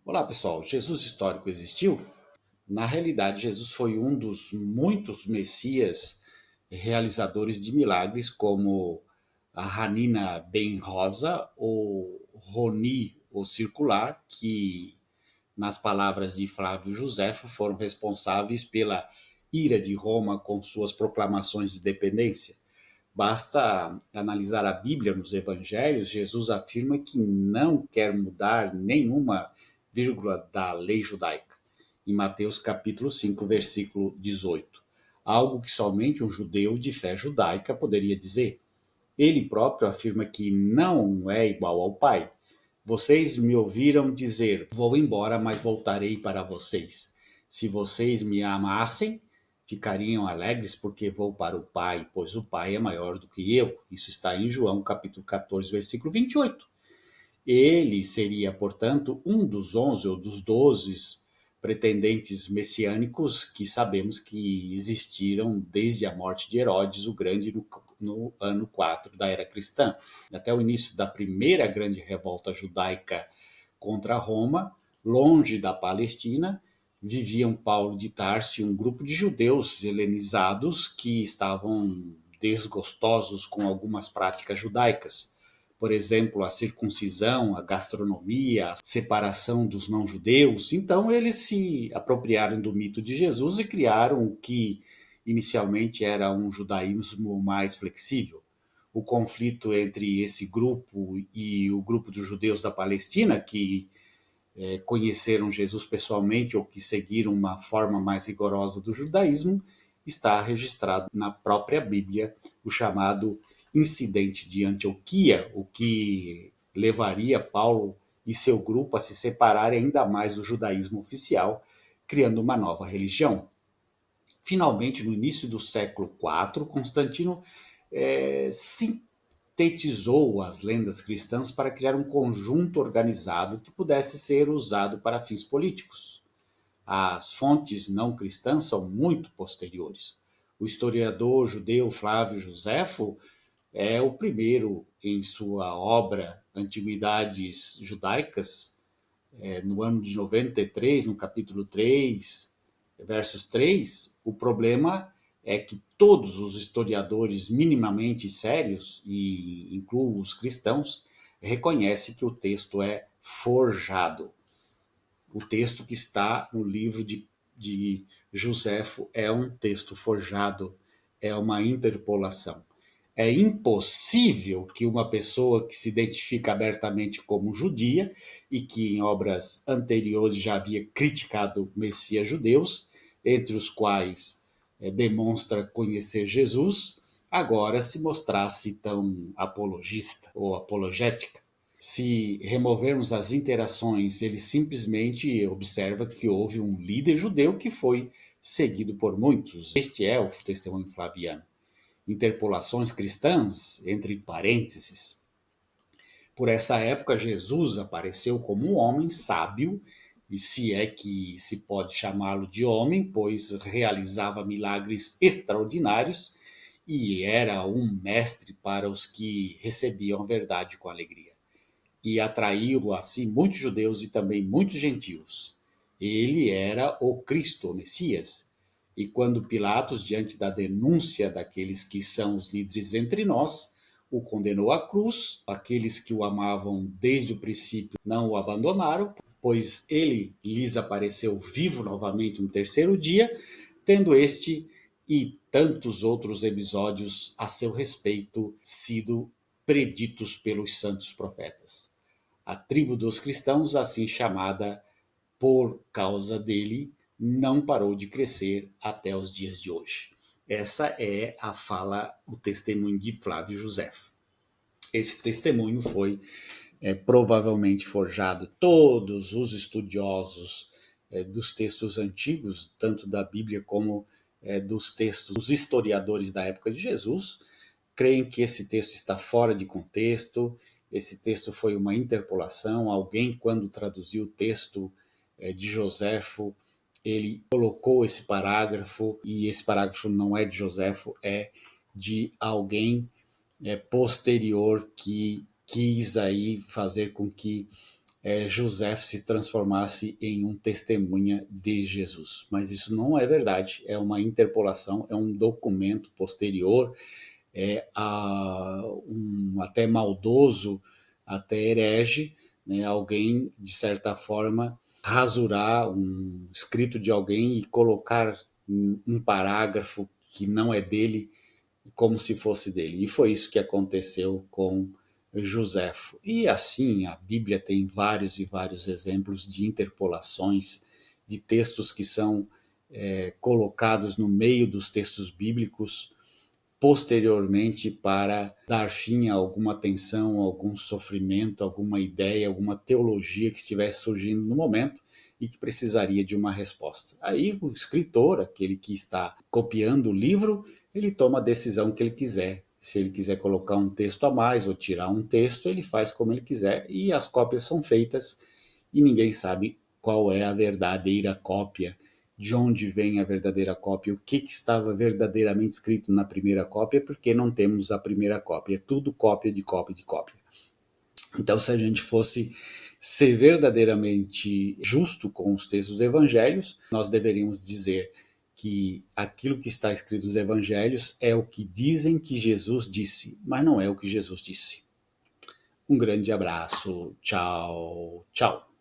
Olá pessoal, Jesus histórico existiu? Na realidade, Jesus foi um dos muitos messias realizadores de milagres, como a Hanina Ben Rosa ou Roni o Circular, que, nas palavras de Flávio Josefo, foram responsáveis pela ira de Roma com suas proclamações de dependência. Basta analisar a Bíblia nos Evangelhos, Jesus afirma que não quer mudar nenhuma vírgula da lei judaica. Em Mateus capítulo 5, versículo 18. Algo que somente um judeu de fé judaica poderia dizer. Ele próprio afirma que não é igual ao Pai. Vocês me ouviram dizer: vou embora, mas voltarei para vocês. Se vocês me amassem, ficariam alegres porque vou para o Pai, pois o Pai é maior do que eu. Isso está em João capítulo 14, versículo 28. Ele seria, portanto, um dos 11 ou dos 12 pretendentes messiânicos que sabemos que existiram desde a morte de Herodes o Grande no ano 4 da era cristã. Até o início da primeira grande revolta judaica contra Roma, longe da Palestina, viviam Paulo de Tarso e um grupo de judeus helenizados que estavam desgostosos com algumas práticas judaicas. Por exemplo, a circuncisão, a gastronomia, a separação dos não-judeus. Então, eles se apropriaram do mito de Jesus e criaram o que inicialmente era um judaísmo mais flexível. O conflito entre esse grupo e o grupo dos judeus da Palestina, que conheceram Jesus pessoalmente ou que seguiram uma forma mais rigorosa do judaísmo, está registrado na própria Bíblia, o chamado incidente de Antioquia, o que levaria Paulo e seu grupo a se separarem ainda mais do judaísmo oficial, criando uma nova religião. Finalmente, no início do século IV, Constantino sintetizou as lendas cristãs para criar um conjunto organizado que pudesse ser usado para fins políticos. As fontes não cristãs são muito posteriores. O historiador judeu Flávio Josefo é o primeiro em sua obra Antiguidades Judaicas, no ano de 93, no capítulo 3, versos 3, o problema é que todos os historiadores minimamente sérios, e incluo os cristãos, reconhecem que o texto é forjado. O texto que está no livro de Josefo é um texto forjado, é uma interpolação. É impossível que uma pessoa que se identifica abertamente como judia e que em obras anteriores já havia criticado Messias judeus, entre os quais demonstra conhecer Jesus, agora se mostrasse tão apologista ou apologética. Se removermos as interações, ele simplesmente observa que houve um líder judeu que foi seguido por muitos. Este é o testemunho flaviano. Interpolações cristãs, entre parênteses. Por essa época, Jesus apareceu como um homem sábio, e se é que se pode chamá-lo de homem, pois realizava milagres extraordinários e era um mestre para os que recebiam a verdade com alegria. E atraiu assim muitos judeus e também muitos gentios. Ele era o Cristo, o Messias. E quando Pilatos, diante da denúncia daqueles que são os líderes entre nós, o condenou à cruz, aqueles que o amavam desde o princípio não o abandonaram, pois ele lhes apareceu vivo novamente no terceiro dia, tendo este e tantos outros episódios a seu respeito sido preditos pelos santos profetas. A tribo dos cristãos, assim chamada por causa dele, não parou de crescer até os dias de hoje. Essa é a fala, o testemunho de Flávio Josefo. Esse testemunho foi provavelmente forjado. Todos os estudiosos dos textos antigos, tanto da Bíblia como dos textos dos historiadores da época de Jesus, creem que esse texto está fora de contexto, esse texto foi uma interpolação, alguém quando traduziu o texto de Joséfo, ele colocou esse parágrafo, e esse parágrafo não é de Joséfo, é de alguém posterior que quis aí fazer com que José se transformasse em um testemunha de Jesus. Mas isso não é verdade, é uma interpolação, é um documento posterior, até maldoso, até herege, né? Alguém, de certa forma, rasurar um escrito de alguém e colocar um parágrafo que não é dele como se fosse dele. E foi isso que aconteceu com Joséfo. E assim, a Bíblia tem vários e vários exemplos de interpolações, de textos que são colocados no meio dos textos bíblicos posteriormente para dar fim a alguma tensão, algum sofrimento, alguma ideia, alguma teologia que estivesse surgindo no momento e que precisaria de uma resposta. Aí o escritor, aquele que está copiando o livro, ele toma a decisão que ele quiser. Se ele quiser colocar um texto a mais ou tirar um texto, ele faz como ele quiser e as cópias são feitas e ninguém sabe qual é a verdadeira cópia, de onde vem a verdadeira cópia, o que estava verdadeiramente escrito na primeira cópia, porque não temos a primeira cópia, é tudo cópia de cópia de cópia. Então, se a gente fosse ser verdadeiramente justo com os textos dos evangelhos, nós deveríamos dizer que aquilo que está escrito nos evangelhos é o que dizem que Jesus disse, mas não é o que Jesus disse. Um grande abraço, tchau, tchau.